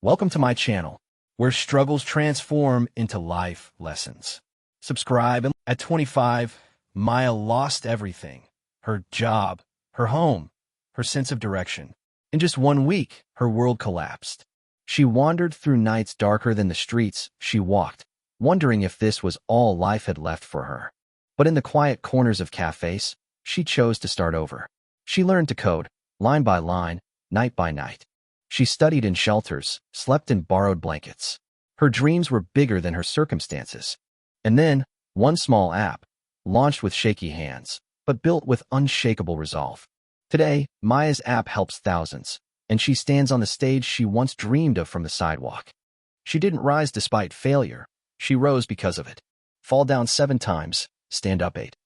Welcome to my channel, where struggles transform into life lessons. Subscribe. At 25, Maya lost everything. Her job, her home, her sense of direction. In just 1 week, her world collapsed. She wandered through nights darker than the streets she walked, wondering if this was all life had left for her. But in the quiet corners of cafes, she chose to start over. She learned to code, line by line, night by night. She studied in shelters, slept in borrowed blankets. Her dreams were bigger than her circumstances. And then, one small app, launched with shaky hands, but built with unshakable resolve. Today, Maya's app helps thousands, and she stands on the stage she once dreamed of from the sidewalk. She didn't rise despite failure. She rose because of it. Fall down 7 times, stand up 8.